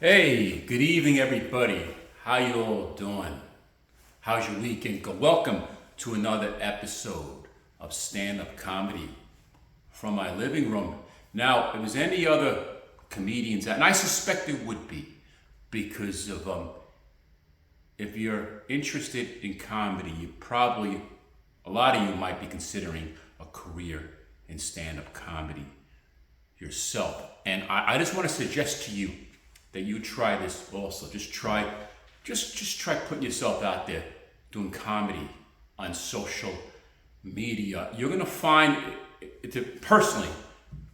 Hey, good evening, everybody. How you all doing? How's your weekend go? Welcome to another episode of stand-up comedy from my living room. Now, if there's any other comedians, and I suspect there would be, because of if you're interested in comedy, you probably a lot of you might be considering a career in stand-up comedy yourself. And I just want to suggest to you that you try this also. Just try putting yourself out there doing comedy on social media. You're gonna find personally,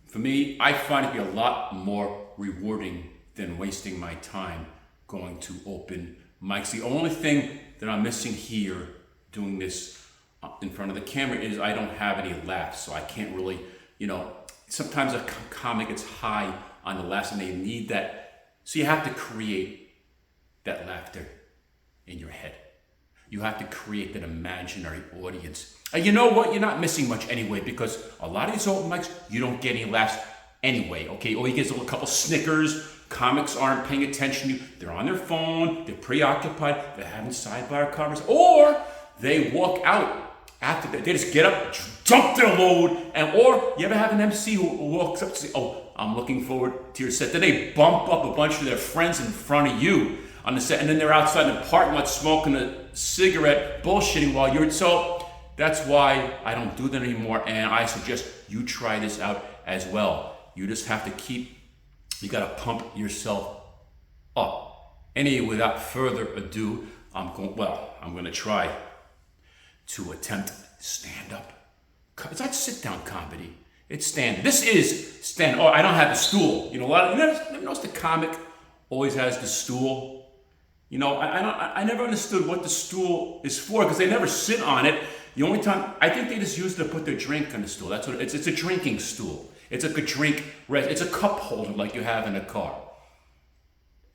for me, I find it to be a lot more rewarding than wasting my time going to open mics. The only thing that I'm missing here doing this in front of the camera is I don't have any laughs, so I can't really, sometimes a comic gets high on the laughs and they need that. So you have to create that laughter in your head. You have to create that imaginary audience. And you know what? You're not missing much anyway, because a lot of these open mics, you don't get any laughs anyway, okay? Or you get a couple snickers. Comics aren't paying attention to you. They're on their phone. They're preoccupied. They're having sidebar conversations. Or they walk out after that. They just get up, jump their load, or you ever have an MC who walks up and say, "Oh, I'm looking forward to your set." Then they bump up a bunch of their friends in front of you on the set, and then they're outside in the parking lot smoking a cigarette, bullshitting while you're. So that's why I don't do that anymore, and I suggest you try this out as well. You just have to you gotta pump yourself up. Anyway, without further ado, I'm gonna try to attempt stand-up. It's not sit-down comedy. It's stand. This is stand. Oh, I don't have the stool. You never notice the comic always has the stool. I never understood what the stool is for, because they never sit on it. The only time I think they just use it to put their drink on the stool. That's what it's a drinking stool. It's like a drink. It's a cup holder like you have in a car.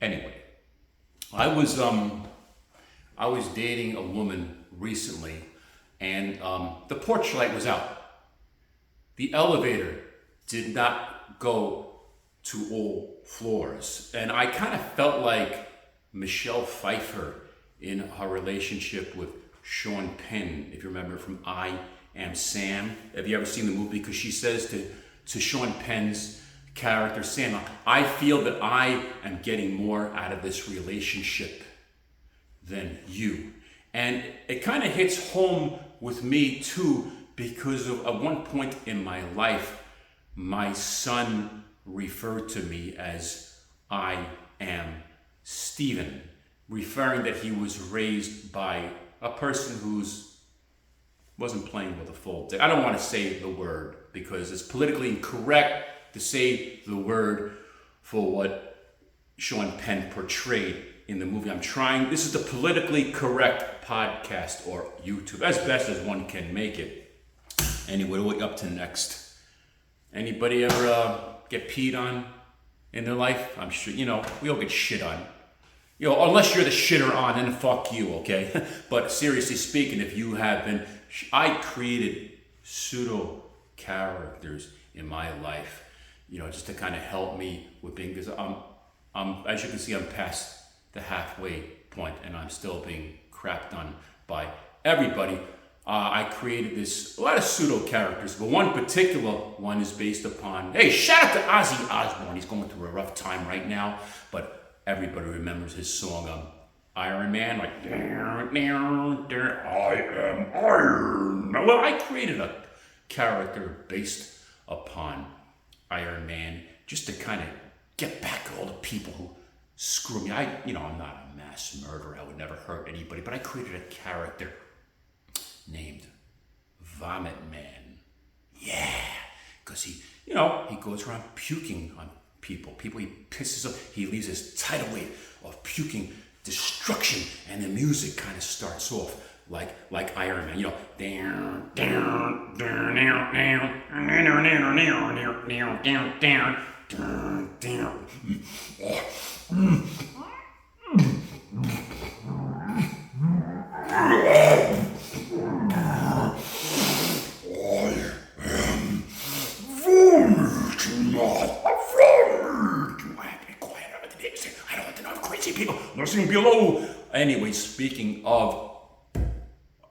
Anyway, I was dating a woman recently, and the porch light was out. The elevator did not go to all floors. And I kind of felt like Michelle Pfeiffer in her relationship with Sean Penn, if you remember from I Am Sam. Have you ever seen the movie? Because she says to Sean Penn's character, Sam, "I feel that I am getting more out of this relationship than you." And it kind of hits home with me too, because at one point in my life, my son referred to me as I Am Steven, referring that he was raised by a person who's wasn't playing with a full dick. I don't want to say the word because it's politically incorrect to say the word for what Sean Penn portrayed in the movie. This is the politically correct podcast or YouTube, as best as one can make it. Anyway, what are we up to next? Anybody ever get peed on in their life? I'm sure, we all get shit on. Unless you're the shitter on, then fuck you, okay? But seriously speaking, if you have been, I created pseudo characters in my life, just to kind of help me with being, because I'm, as you can see, I'm past the halfway point and I'm still being crapped on by everybody. I created a lot of pseudo characters, but one particular one is based upon, hey, shout out to Ozzy Osbourne. He's going through a rough time right now, but everybody remembers his song, Iron Man, like, I am Iron. Well, I created a character based upon Iron Man just to kind of get back at all the people who screw me. I'm not a mass murderer. I would never hurt anybody, but I created a character named Vomit Man. Yeah, because he goes around puking on people. People he pisses off. He leaves this tidal wave of puking destruction, and the music kind of starts off like Iron Man. Down, down, down, down, down, down, down, down, down. Be quiet. I don't see people listening below. Anyway, speaking of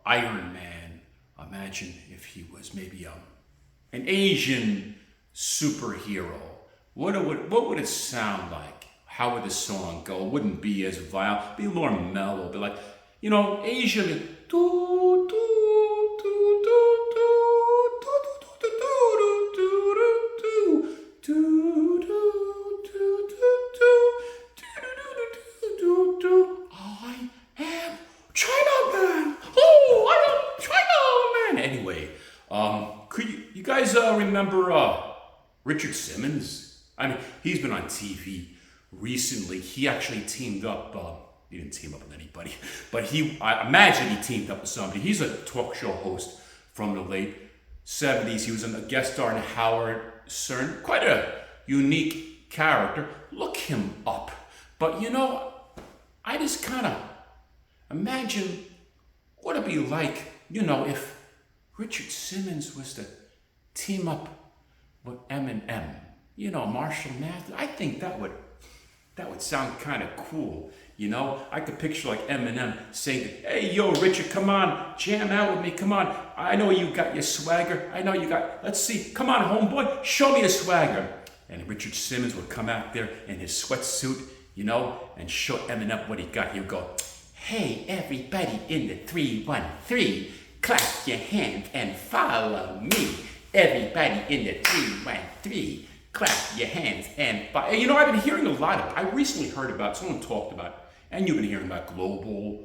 Iron Man, imagine if he was maybe an Asian superhero. What would it sound like? How would the song go? It wouldn't be as violent. It'd be more mellow. It'd be like, Asian. Do, do, do, do, I am Chinaman. Oh, I am Chinaman. Anyway, could you guys remember Richard Simmons? I mean, he's been on TV recently. He actually teamed up. He didn't team up with anybody, but I imagine he teamed up with somebody. He's a talk show host from the late 70s. He was a guest star in Howard Stern. Quite a unique character. Look him up. But I just kind of imagine what it'd be like, if Richard Simmons was to team up with Eminem. Marshall Mathers. I think that would sound kind of cool. I could picture like Eminem saying, "Hey, yo, Richard, come on, jam out with me, come on. I know you got your swagger. I know you got, let's see, come on, homeboy, show me the swagger." And Richard Simmons would come out there in his sweatsuit, and show Eminem what he got. He would go, "Hey, everybody in the 313, clap your hands and follow me. Everybody in the 313, clap your hands and follow." I've been hearing a lot of, I recently heard about, someone talked about, and you've been hearing about global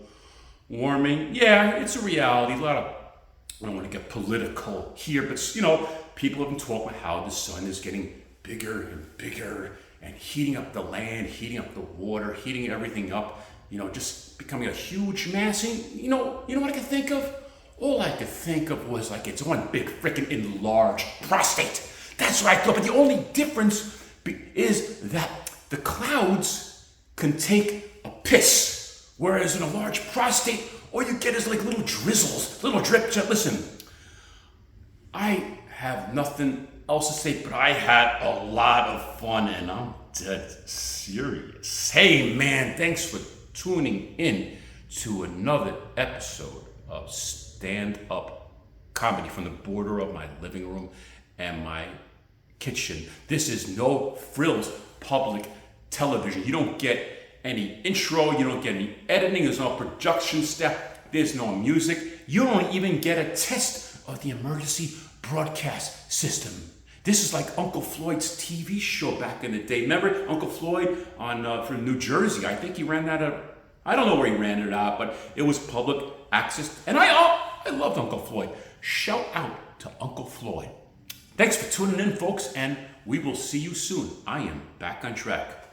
warming. Yeah, it's a reality. I don't want to get political here, but people have been talking about how the sun is getting bigger and bigger and heating up the land, heating up the water, heating everything up, just becoming a huge mass. And you know what I could think of? All I could think of was like it's one big freaking enlarged prostate. That's what I thought, but the only difference is that the clouds can take a piss, whereas in a large prostate, all you get is like little drizzles, little drip. Listen, I have nothing else to say, but I had a lot of fun, and I'm dead serious. Hey man, thanks for tuning in to another episode of Stand Up Comedy from the border of my living room and my kitchen. This is no frills public television. You don't get any intro, you don't get any editing, there's no production step, there's no music. You don't even get a test of the emergency broadcast system. This is like Uncle Floyd's TV show back in the day. Remember Uncle Floyd from New Jersey? I think he ran that out. I don't know where he ran it out, but it was public access. And I loved Uncle Floyd. Shout out to Uncle Floyd. Thanks for tuning in, folks, and we will see you soon. I am back on track.